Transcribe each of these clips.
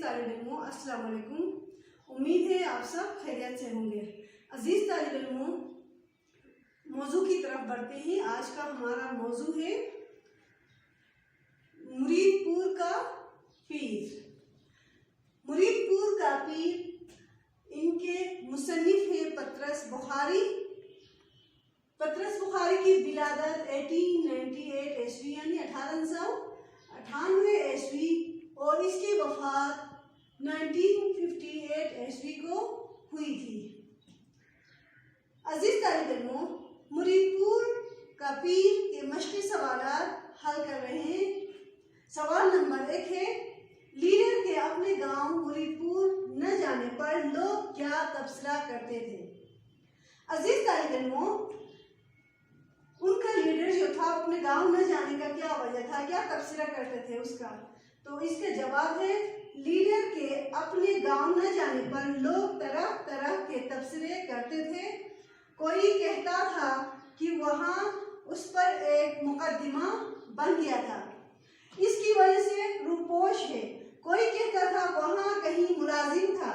طالب علموں السلام علیکم۔ امید ہے آپ سب خیریت سے ہوں گے۔ عزیز طالب علموں، موضوع کی طرف بڑھتے ہیں۔ آج کا ہمارا موضوع ہے مرید پور کا پیر۔ مرید پور کا پیر، ان کے مصنف ہیں پطرس بخاری۔ پطرس بخاری کی ولادت 1898 عیسوی یعنی 1898 عیسوی اور اس کی وفات 1958 عیسوی کو ہوئی تھی۔ عزیز طالب علموں، مرید پور کا پیر کے مشقی سوالات حل کر رہے ہیں۔ سوال نمبر 1 ہے، لیڈر کے اپنے گاؤں مرید پور نہ جانے پر لوگ کیا تبصرہ کرتے تھے؟ عزیز طالب علموں، ان کا لیڈر جو تھا اپنے گاؤں نہ جانے کا کیا وجہ تھا، کیا تبصرہ کرتے تھے اس کا؟ تو اس کا جواب ہے، لیڈر کے اپنے گاؤں نہ جانے پر لوگ طرح طرح کے تبصرے کرتے تھے۔ کوئی کہتا تھا کہ وہاں اس پر ایک مقدمہ بن گیا تھا، اس کی وجہ سے روپوش ہے۔ کوئی کہتا تھا وہاں کہیں ملازم تھا،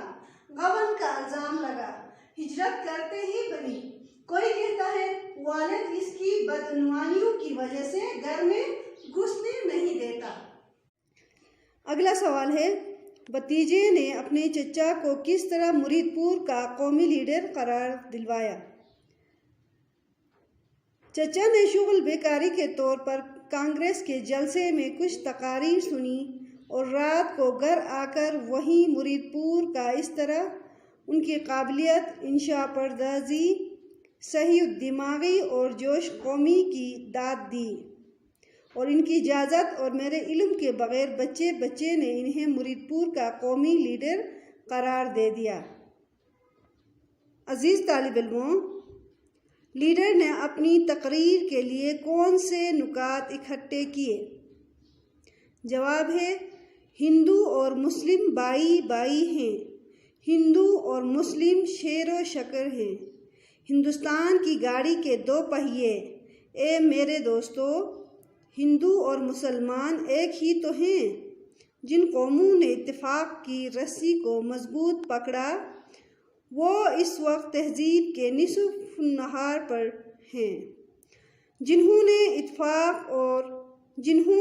غبن کا الزام لگا، ہجرت کرتے ہی بنی۔ کوئی کہتا ہے والد اس کی بدعنوانیوں کی وجہ سے گھر میں گھسنے نہیں دیتا۔ اگلا سوال ہے، بھتیجے نے اپنے چچا کو کس طرح مرید پور کا قومی لیڈر قرار دلوایا؟ چچا نے شغل بیکاری کے طور پر کانگریس کے جلسے میں کچھ تقاریر سنی اور رات کو گھر آ کر وہیں مرید پور کا اس طرح ان کی قابلیت، انشاء پردازی، صحیح دماغی اور جوش قومی کی داد دی اور ان کی اجازت اور میرے علم کے بغیر بچے نے انہیں مرید پور کا قومی لیڈر قرار دے دیا۔ عزیز طالب علموں، لیڈر نے اپنی تقریر کے لیے کون سے نکات اکٹھے کیے؟ جواب ہے، ہندو اور مسلم بائی بائی ہیں، ہندو اور مسلم شیر و شکر ہیں، ہندوستان کی گاڑی کے 2 پہیے، اے میرے دوستو، ہندو اور مسلمان ایک ہی تو ہیں۔ جن قوموں نے اتفاق کی رسی کو مضبوط پکڑا وہ اس وقت تہذیب کے نصف النہار پر ہیں۔ جنہوں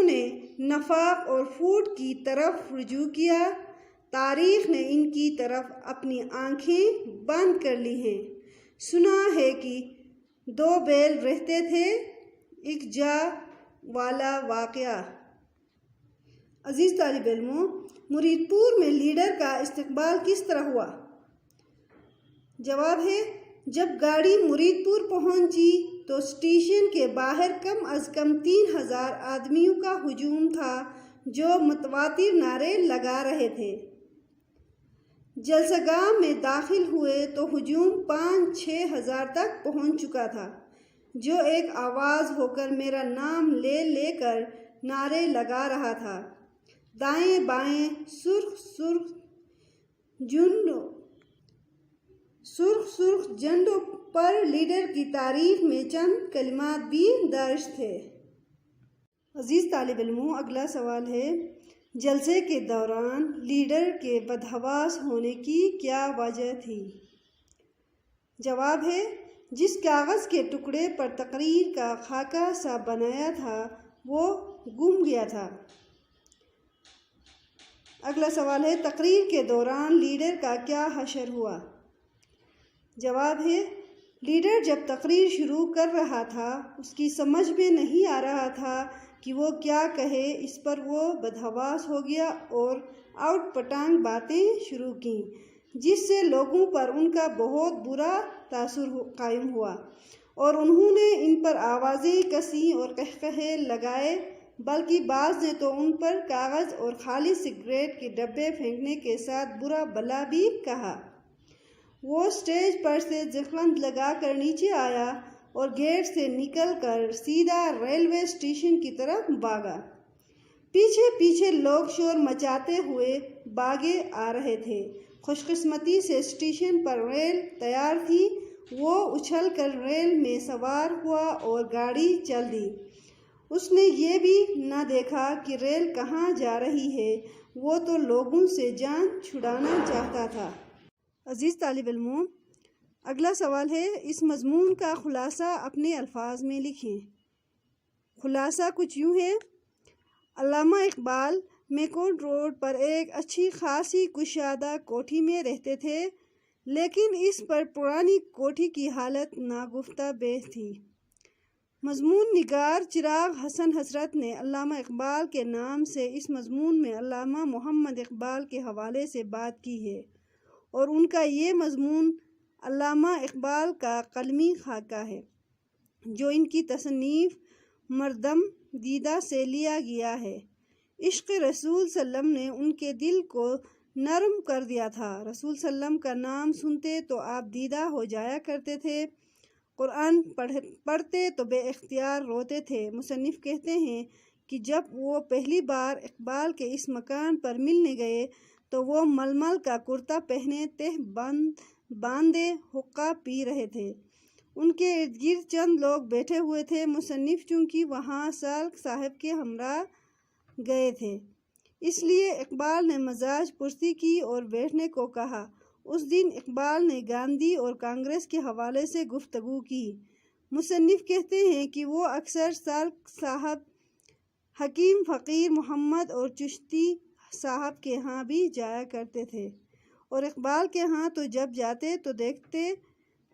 نے نفاق اور پھوٹ کی طرف رجوع کیا، تاریخ نے ان کی طرف اپنی آنکھیں بند کر لی ہیں۔ سنا ہے کہ 2 بیل رہتے تھے، ایک جا والا واقعہ۔ عزیز طالب علموں، مرید پور میں لیڈر کا استقبال کس طرح ہوا؟ جواب ہے، جب گاڑی مرید پور پہنچی تو اسٹیشن کے باہر کم از کم 3000 آدمیوں کا ہجوم تھا جو متواتر نعرے لگا رہے تھے۔ جلسہ گاہ میں داخل ہوئے تو ہجوم 5-6 ہزار تک پہنچ چکا تھا، جو ایک آواز ہو کر میرا نام لے لے کر نعرے لگا رہا تھا۔ دائیں بائیں سرخ جھنڈوں پر لیڈر کی تعریف میں چند کلمات بھی درج تھے۔ عزیز طالب علموں، اگلا سوال ہے، جلسے کے دوران لیڈر کے بدحواس ہونے کی کیا وجہ تھی؟ جواب ہے، جس کاغذ کے ٹکڑے پر تقریر کا خاکہ سا بنایا تھا وہ گم گیا تھا۔ اگلا سوال ہے، تقریر کے دوران لیڈر کا کیا حشر ہوا؟ جواب ہے، لیڈر جب تقریر شروع کر رہا تھا اس کی سمجھ میں نہیں آ رہا تھا کہ وہ کیا کہے، اس پر وہ بدحواس ہو گیا اور آؤٹ پٹانگ باتیں شروع کیں، جس سے لوگوں پر ان کا بہت برا تاثر قائم ہوا اور انہوں نے ان پر آوازیں کسیں اور قہقہے لگائے، بلکہ بعض نے تو ان پر کاغذ اور خالی سگریٹ کے ڈبے پھینکنے کے ساتھ برا بھلا بھی کہا۔ وہ اسٹیج پر سے زخمند لگا کر نیچے آیا اور گیٹ سے نکل کر سیدھا ریلوے اسٹیشن کی طرف بھاگا۔ پیچھے پیچھے لوگ شور مچاتے ہوئے بھاگے آ رہے تھے۔ خوش قسمتی سے اسٹیشن پر ریل تیار تھی، وہ اچھل کر ریل میں سوار ہوا اور گاڑی چل دی۔ اس نے یہ بھی نہ دیکھا کہ ریل کہاں جا رہی ہے، وہ تو لوگوں سے جان چھڑانا چاہتا تھا۔ عزیز طالب علموں، اگلا سوال ہے، اس مضمون کا خلاصہ اپنے الفاظ میں لکھیں۔ خلاصہ کچھ یوں ہے: علامہ اقبال میکون روڈ پر ایک اچھی خاصی کشادہ کوٹھی میں رہتے تھے، لیکن اس پر پرانی کوٹھی کی حالت ناگفتہ بہ تھی۔ مضمون نگار چراغ حسن حسرت نے علامہ اقبال کے نام سے اس مضمون میں علامہ محمد اقبال کے حوالے سے بات کی ہے، اور ان کا یہ مضمون علامہ اقبال کا قلمی خاکہ ہے، جو ان کی تصنیف مردم دیدہ سے لیا گیا ہے۔ عشق رسول صلی اللہ علیہ وسلم نے ان کے دل کو نرم کر دیا تھا۔ رسول صلی اللہ علیہ وسلم کا نام سنتے تو آپ دیدہ ہو جایا کرتے تھے، قرآن پڑھتے تو بے اختیار روتے تھے۔ مصنف کہتے ہیں کہ جب وہ پہلی بار اقبال کے اس مکان پر ملنے گئے تو وہ ململ کا کرتا پہنے تہ باندھے حقہ پی رہے تھے۔ ان کے ارد گرد چند لوگ بیٹھے ہوئے تھے۔ مصنف چونکہ وہاں سالک صاحب کے ہمراہ گئے تھے، اس لیے اقبال نے مزاج پرسی کی اور بیٹھنے کو کہا۔ اس دن اقبال نے گاندھی اور کانگریس کے حوالے سے گفتگو کی۔ مصنف کہتے ہیں کہ وہ اکثر سالک صاحب، حکیم فقیر محمد اور چشتی صاحب کے ہاں بھی جایا کرتے تھے، اور اقبال کے ہاں تو جب جاتے تو دیکھتے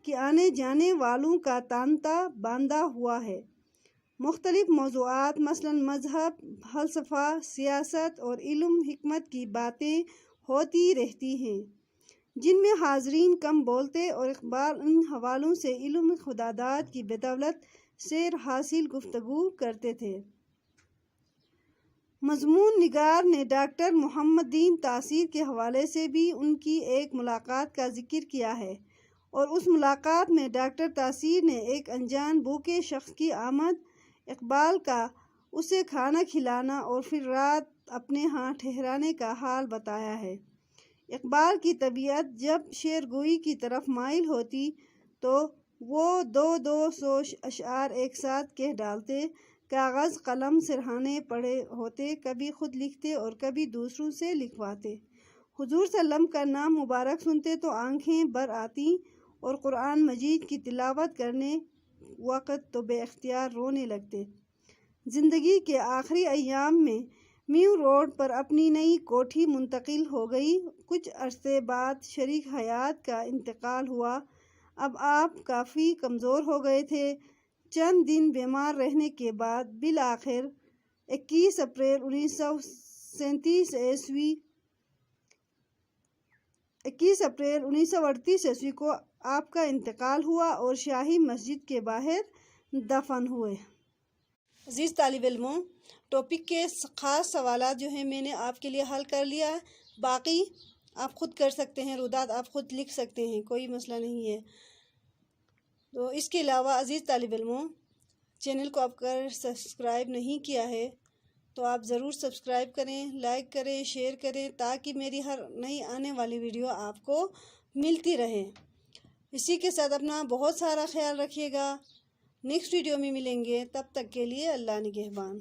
کہ آنے جانے والوں کا تانتا باندھا ہوا ہے۔ مختلف موضوعات مثلاً مذہب، فلسفہ، سیاست اور علم حکمت کی باتیں ہوتی رہتی ہیں، جن میں حاضرین کم بولتے، اور اقبال ان حوالوں سے علم خداداد کی بدولت سیر حاصل گفتگو کرتے تھے۔ مضمون نگار نے ڈاکٹر محمد دین تاثیر کے حوالے سے بھی ان کی ایک ملاقات کا ذکر کیا ہے، اور اس ملاقات میں ڈاکٹر تاثیر نے ایک انجان بھوکے شخص کی آمد، اقبال کا اسے کھانا کھلانا اور پھر رات اپنے ہاں ٹھہرانے کا حال بتایا ہے۔ اقبال کی طبیعت جب شعر گوئی کی طرف مائل ہوتی تو وہ 200 اشعار ایک ساتھ کہہ ڈالتے، کاغذ قلم سرہانے پڑے ہوتے، کبھی خود لکھتے اور کبھی دوسروں سے لکھواتے۔ حضور صلی اللہ علیہ وسلم کا نام مبارک سنتے تو آنکھیں بھر آتی، اور قرآن مجید کی تلاوت کرنے وقت تو بے اختیار رونے لگتے۔ زندگی کے آخری ایام میں میو روڈ پر اپنی نئی کوٹھی منتقل ہو گئی۔ کچھ عرصے بعد شریک حیات کا انتقال ہوا۔ اب آپ کافی کمزور ہو گئے تھے۔ چند دن بیمار رہنے کے بعد بالآخر 21 اپریل 1938 عیسوی کو آپ کا انتقال ہوا اور شاہی مسجد کے باہر دفن ہوئے۔ عزیز طالب علموں، ٹاپک کے خاص سوالات جو ہیں میں نے آپ کے لیے حل کر لیا ہے، باقی آپ خود کر سکتے ہیں، روداد آپ خود لکھ سکتے ہیں، کوئی مسئلہ نہیں ہے۔ تو اس کے علاوہ عزیز طالب علموں، چینل کو آپ اگر سبسکرائب نہیں کیا ہے تو آپ ضرور سبسکرائب کریں، لائک کریں، شیئر کریں، تاکہ میری ہر نئی آنے والی ویڈیو آپ کو ملتی رہے۔ اسی کے ساتھ اپنا بہت سارا خیال رکھیے گا۔ نیکسٹ ویڈیو میں ملیں گے، تب تک کے لیے اللہ نگہبان۔